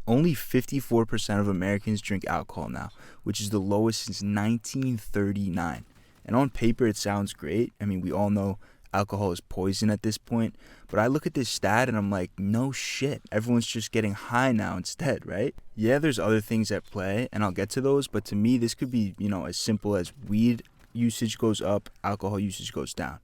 Only 54% of Americans drink alcohol now, which is the lowest since 1939. And on paper, it sounds great. I mean, we all know alcohol is poison at this point. But I look at this stat and I'm like, no shit. Everyone's just getting high now instead, right? Yeah, there's other things at play, and I'll get to those. But to me, this could be, as simple as weed usage goes up, alcohol usage goes down.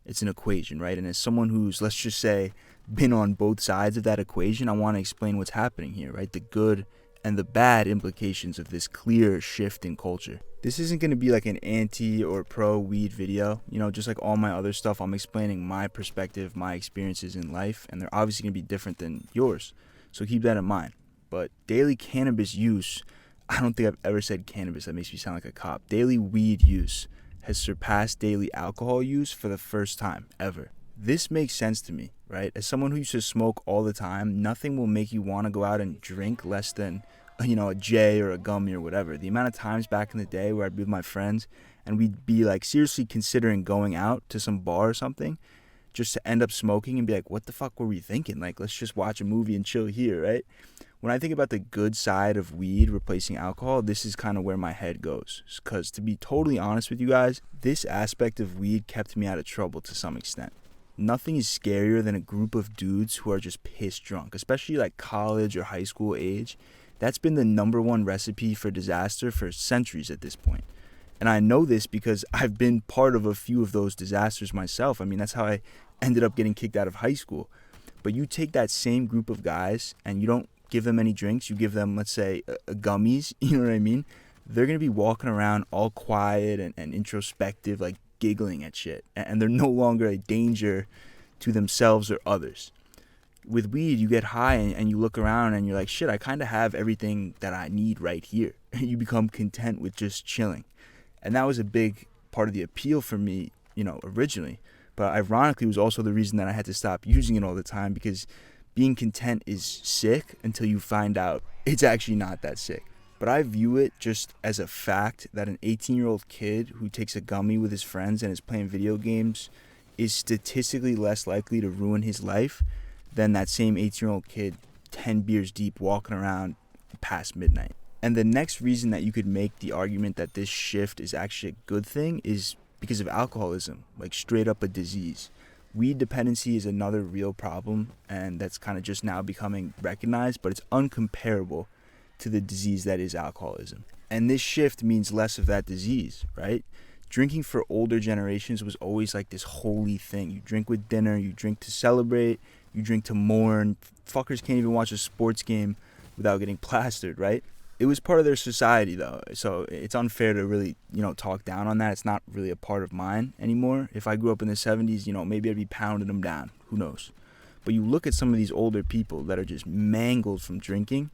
It's an equation, right? And as someone who's, let's just say, been on both sides of that equation, I want to explain what's happening here, right? The good and the bad implications of this clear shift in culture. This isn't going to be like an anti or pro weed video. Just like all my other stuff, I'm explaining my perspective, my experiences in life, and they're obviously going to be different than yours. So keep that in mind. But daily cannabis use, I don't think I've ever said cannabis. That makes me sound like a cop. Daily weed use has surpassed daily alcohol use for the first time ever. This makes sense to me, right? As someone who used to smoke all the time, nothing will make you want to go out and drink less than, a J or a gummy or whatever. The amount of times back in the day where I'd be with my friends and we'd be like seriously considering going out to some bar or something just to end up smoking and be like, what the fuck were we thinking? Like, let's just watch a movie and chill here, right? When I think about the good side of weed replacing alcohol, this is kind of where my head goes. Because to be totally honest with you guys, this aspect of weed kept me out of trouble to some extent. Nothing is scarier than a group of dudes who are just piss drunk, especially like college or high school age. That's been the number one recipe for disaster for centuries at this point. And I know this because I've been part of a few of those disasters myself. I mean, that's how I ended up getting kicked out of high school. But you take that same group of guys and you don't give them any drinks, you give them, let's say, gummies, you know what I mean? They're going to be walking around all quiet and introspective, like giggling at shit. And they're no longer a danger to themselves or others. With weed, you get high and you look around and you're like, shit, I kind of have everything that I need right here. You become content with just chilling. And that was a big part of the appeal for me, originally. But ironically, it was also the reason that I had to stop using it all the time, because being content is sick until you find out it's actually not that sick. But I view it just as a fact that an 18-year-old kid who takes a gummy with his friends and is playing video games is statistically less likely to ruin his life than that same 18-year-old kid 10 beers deep walking around past midnight. And the next reason that you could make the argument that this shift is actually a good thing is because of alcoholism, like straight up a disease. Weed dependency is another real problem, and that's kind of just now becoming recognized, but it's uncomparable to the disease that is alcoholism. And this shift means less of that disease, right? Drinking for older generations was always like this holy thing. You drink with dinner, you drink to celebrate, you drink to mourn. Fuckers can't even watch a sports game without getting plastered, right? It was part of their society, though, so it's unfair to really, talk down on that. It's not really a part of mine anymore. If I grew up in the 70s, maybe I'd be pounding them down. Who knows? But you look at some of these older people that are just mangled from drinking,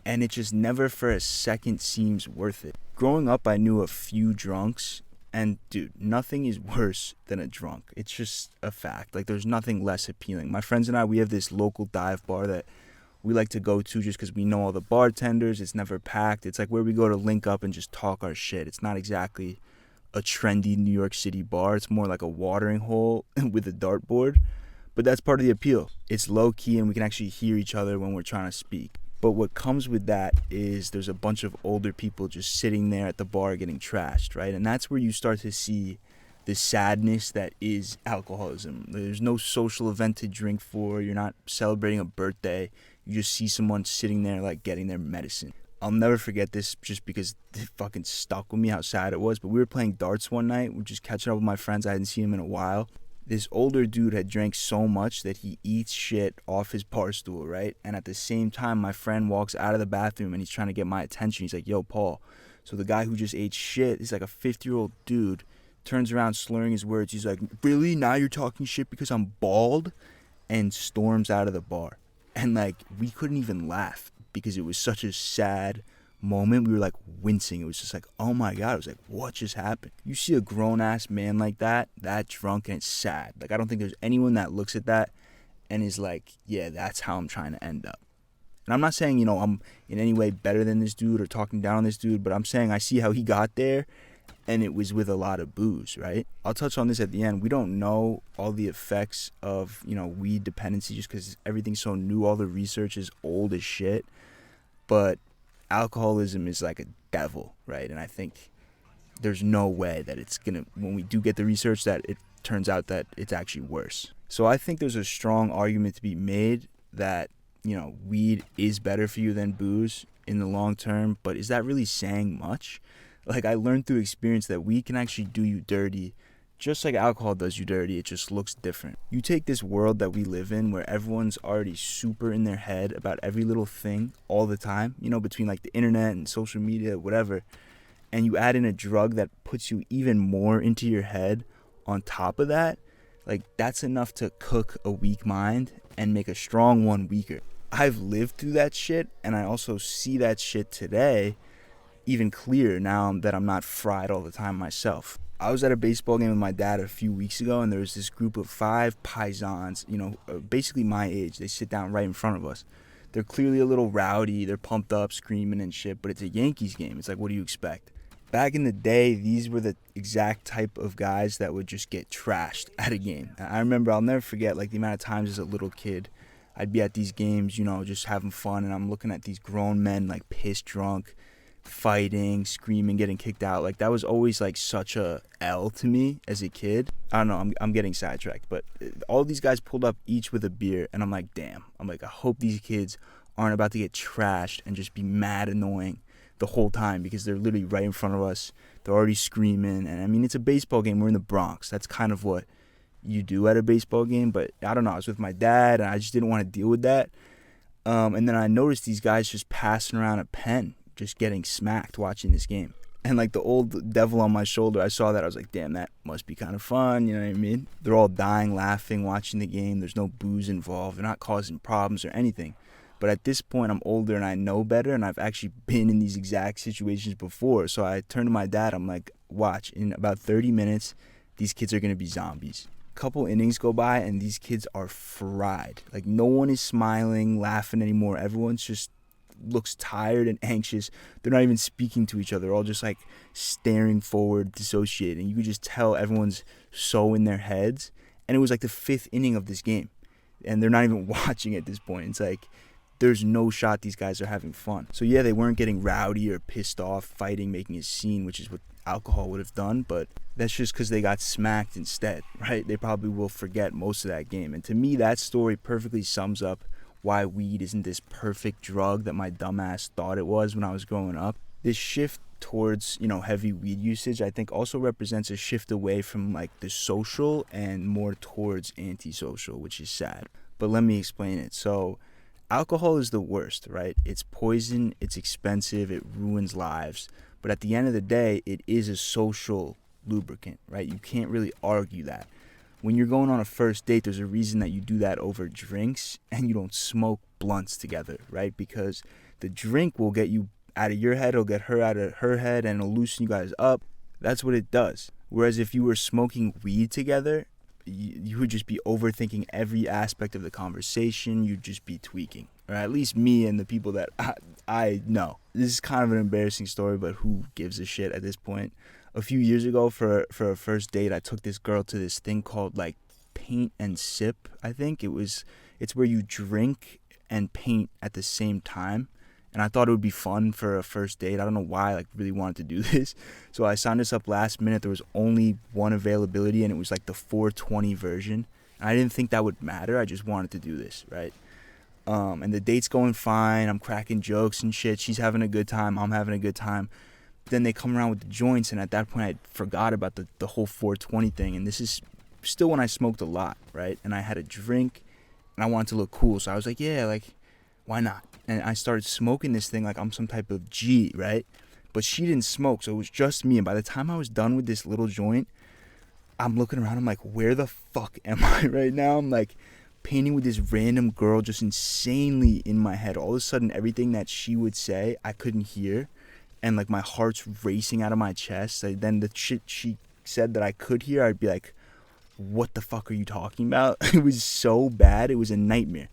and it just never for a second seems worth it. Growing up, I knew a few drunks, and, dude, nothing is worse than a drunk. It's just a fact. Like, there's nothing less appealing. My friends and I, we have this local dive bar that we like to go to just because we know all the bartenders. It's never packed. It's like where we go to link up and just talk our shit. It's not exactly a trendy New York City bar. It's more like a watering hole with a dartboard. But that's part of the appeal. It's low key and we can actually hear each other when we're trying to speak. But what comes with that is there's a bunch of older people just sitting there at the bar getting trashed, right? And that's where you start to see the sadness that is alcoholism. There's no social event to drink for. You're not celebrating a birthday. You just see someone sitting there like getting their medicine. I'll never forget this just because it fucking stuck with me how sad it was. But we were playing darts one night. We're just catching up with my friends. I hadn't seen him in a while. This older dude had drank so much that he eats shit off his bar stool, right? And at the same time, my friend walks out of the bathroom and he's trying to get my attention. He's like, yo, Paul. So the guy who just ate shit, he's like a 50-year-old dude, turns around slurring his words. He's like, really? Now you're talking shit because I'm bald? And storms out of the bar. And like, we couldn't even laugh because it was such a sad moment. We were like wincing. It was just like, oh my God. It was like, what just happened? You see a grown-ass man like that drunk, and it's sad. Like, I don't think there's anyone that looks at that and is like, yeah, that's how I'm trying to end up. And I'm not saying, I'm in any way better than this dude or talking down on this dude, but I'm saying I see how he got there, and it was with a lot of booze, right? I'll touch on this at the end. We don't know all the effects of, weed dependency just because everything's so new. All the research is old as shit. but alcoholism is like a devil, right? And I think there's no way that it's gonna, when we do get the research, that it turns out that it's actually worse. So I think there's a strong argument to be made that, weed is better for you than booze in the long term, but is that really saying much? Like, I learned through experience that weed can actually do you dirty just like alcohol does you dirty. It just looks different. You take this world that we live in where everyone's already super in their head about every little thing all the time, between like the internet and social media, whatever, and you add in a drug that puts you even more into your head on top of that, like, that's enough to cook a weak mind and make a strong one weaker. I've lived through that shit, and I also see that shit today even clearer now that I'm not fried all the time myself. I was at a baseball game with my dad a few weeks ago, and there was this group of 5 paisans, basically my age. They sit down right in front of us. They're clearly a little rowdy. They're pumped up, screaming and shit, but it's a Yankees game. It's like, what do you expect? Back in the day, these were the exact type of guys that would just get trashed at a game. I remember, I'll never forget, like, the amount of times as a little kid, I'd be at these games, just having fun, and I'm looking at these grown men, like, pissed drunk, fighting, screaming, getting kicked out. Like, that was always like such a L to me as a kid. I don't know, I'm getting sidetracked, but all these guys pulled up each with a beer, and I'm like, damn. I'm like, I hope these kids aren't about to get trashed and just be mad annoying the whole time, because they're literally right in front of us. They're already screaming, and I mean, it's a baseball game. We're in the Bronx. That's kind of what you do at a baseball game, but I don't know. I was with my dad, and I just didn't want to deal with that. And then I noticed these guys just passing around a pen, just getting smacked watching this game. And like the old devil on my shoulder, I saw that. I was like, damn, that must be kind of fun. You know what I mean? They're all dying, laughing, watching the game. There's no booze involved. They're not causing problems or anything. But at this point, I'm older and I know better, and I've actually been in these exact situations before. So I turned to my dad. I'm like, watch, in about 30 minutes, these kids are going to be zombies. Couple innings go by, and these kids are fried. Like, no one is smiling, laughing anymore. Everyone's just looks tired and anxious. They're not even speaking to each other. They're all just like staring forward, dissociating. You could just tell everyone's so in their heads. And it was like the 5th inning of this game, and they're not even watching at this point. It's like, there's no shot these guys are having fun. So yeah, they weren't getting rowdy or pissed off, fighting, making a scene, which is what alcohol would have done, but that's just because they got smacked instead, right? They probably will forget most of that game. And to me, that story perfectly sums up why weed isn't this perfect drug that my dumbass thought it was when I was growing up. This shift towards, heavy weed usage, I think also represents a shift away from like the social and more towards antisocial, which is sad. But let me explain it. So alcohol is the worst, right? It's poison, it's expensive, it ruins lives. But at the end of the day, it is a social lubricant, right? You can't really argue that. When you're going on a first date, there's a reason that you do that over drinks and you don't smoke blunts together, right? Because the drink will get you out of your head, it'll get her out of her head, and it'll loosen you guys up. That's what it does. Whereas if you were smoking weed together, you would just be overthinking every aspect of the conversation. You'd just be tweaking, or at least me and the people that I know. This is kind of an embarrassing story, but who gives a shit at this point? A few years ago, for a first date, I took this girl to this thing called like paint and sip. I think it's where you drink and paint at the same time. And I thought it would be fun for a first date. I don't know why I like really wanted to do this. So I signed this up last minute. There was only one availability, and it was like the 420 version. And I didn't think that would matter. I just wanted to do this, right? And the date's going fine. I'm cracking jokes and shit. She's having a good time. I'm having a good time. Then they come around with the joints, and at that point I forgot about the whole 420 thing. And this is still when I smoked a lot, right? And I had a drink, and I wanted to look cool. So I was like, yeah, like, why not? And I started smoking this thing like I'm some type of G, right? But she didn't smoke, so it was just me. And by the time I was done with this little joint, I'm looking around. I'm like, where the fuck am I right now? I'm like painting with this random girl just insanely in my head. All of a sudden, everything that she would say, I couldn't hear. And like my heart's racing out of my chest. Then the shit she said that I could hear, I'd be like, what the fuck are you talking about? It was so bad. It was a nightmare.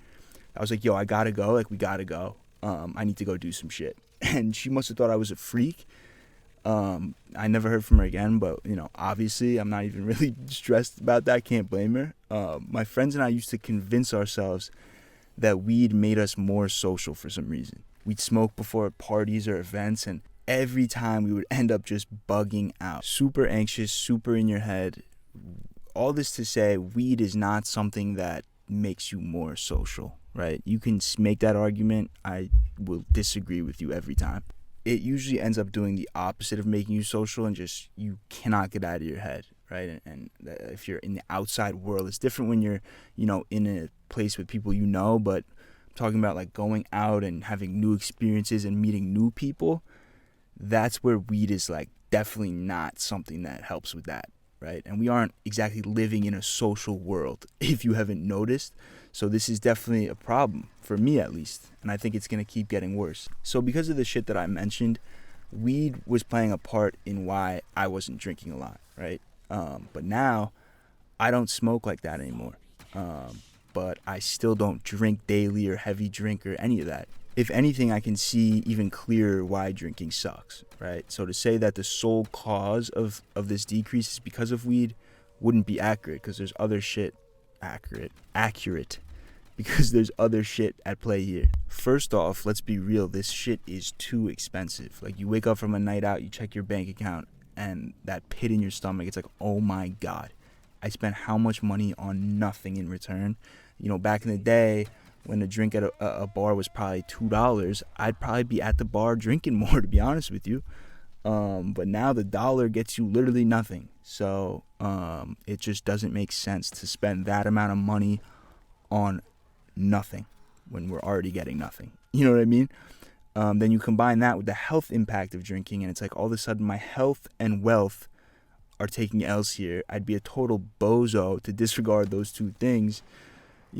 I was like, yo, I gotta go. Like, we gotta go. I need to go do some shit. And she must have thought I was a freak. I never heard from her again, but, obviously I'm not even really stressed about that. Can't blame her. My friends and I used to convince ourselves that weed made us more social for some reason. We'd smoke before parties or events, and every time we would end up just bugging out. Super anxious, super in your head. All this to say, weed is not something that makes you more social, right? You can make that argument. I will disagree with you every time. It usually ends up doing the opposite of making you social, and just you cannot get out of your head, right? And if you're in the outside world, it's different when you're, in a place with people but I'm talking about like going out and having new experiences and meeting new people. That's where weed is like definitely not something that helps with that, right? And we aren't exactly living in a social world, if you haven't noticed. So this is definitely a problem, for me at least, and I think it's going to keep getting worse. So because of the shit that I mentioned, weed was playing a part in why I wasn't drinking a lot, right? But now, I don't smoke like that anymore. But I still don't drink daily or heavy drink or any of that. If anything, I can see even clearer why drinking sucks, right? So to say that the sole cause of this decrease is because of weed wouldn't be accurate, because there's other shit accurate because there's other shit at play here. First off, let's be real, this shit is too expensive. Like, you wake up from a night out, you check your bank account, and that pit in your stomach, it's like, oh my God, I spent how much money on nothing in return? Back in the day, when a drink at a bar was probably $2, I'd probably be at the bar drinking more, to be honest with you. But now the dollar gets you literally nothing. So it just doesn't make sense to spend that amount of money on nothing when we're already getting nothing. You know what I mean? Then you combine that with the health impact of drinking, and it's like all of a sudden my health and wealth are taking L's here. I'd be a total bozo to disregard those two things.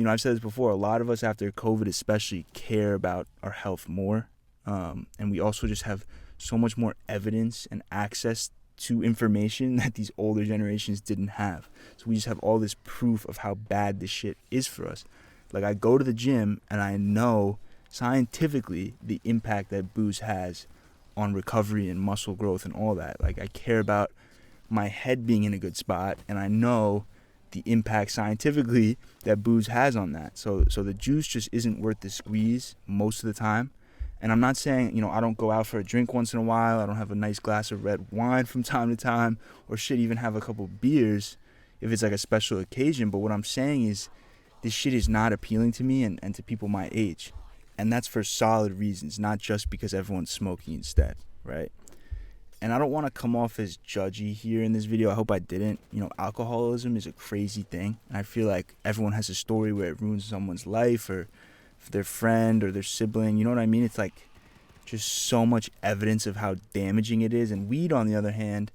I've said this before, a lot of us after COVID especially care about our health more. And we also just have so much more evidence and access to information that these older generations didn't have. So we just have all this proof of how bad this shit is for us. Like, I go to the gym and I know scientifically the impact that booze has on recovery and muscle growth and all that. Like, I care about my head being in a good spot, and I know the impact scientifically that booze has on that. So the juice just isn't worth the squeeze most of the time. And I'm not saying, I don't go out for a drink once in a while. I don't have a nice glass of red wine from time to time, or shit, even have a couple beers if it's like a special occasion. But what I'm saying is, this shit is not appealing to me and to people my age. And that's for solid reasons, not just because everyone's smoking instead, right? And I don't want to come off as judgy here in this video. I hope I didn't. Alcoholism is a crazy thing. And I feel like everyone has a story where it ruins someone's life, or their friend or their sibling. You know what I mean? It's like just so much evidence of how damaging it is. And weed, on the other hand,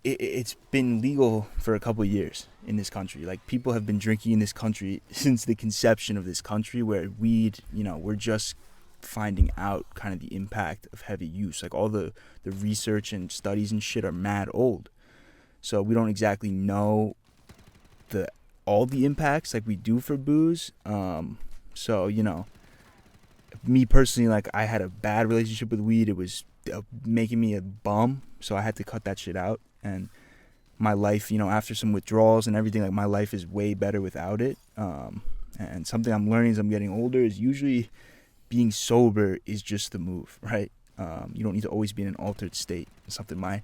it's been legal for a couple of years in this country. Like, people have been drinking in this country since the conception of this country, where weed, we're just finding out kind of the impact of heavy use. Like, all the research and studies and shit are mad old. So we don't exactly know all the impacts like we do for booze. So, me personally, like, I had a bad relationship with weed. It was making me a bum, so I had to cut that shit out. And my life, after some withdrawals and everything, like, my life is way better without it. And something I'm learning as I'm getting older is usually being sober is just the move, right? You don't need to always be in an altered state. It's something my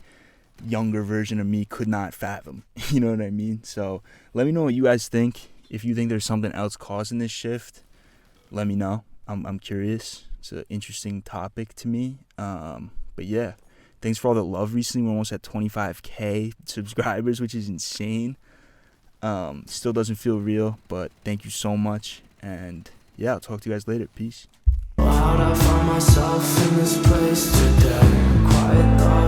younger version of me could not fathom. You know what I mean? So let me know what you guys think. If you think there's something else causing this shift, let me know. I'm curious. It's an interesting topic to me. But yeah, thanks for all the love recently. We're almost at 25K subscribers, which is insane. Still doesn't feel real, but thank you so much. And yeah, I'll talk to you guys later. Peace. How'd I find myself in this place today? Quiet thoughts.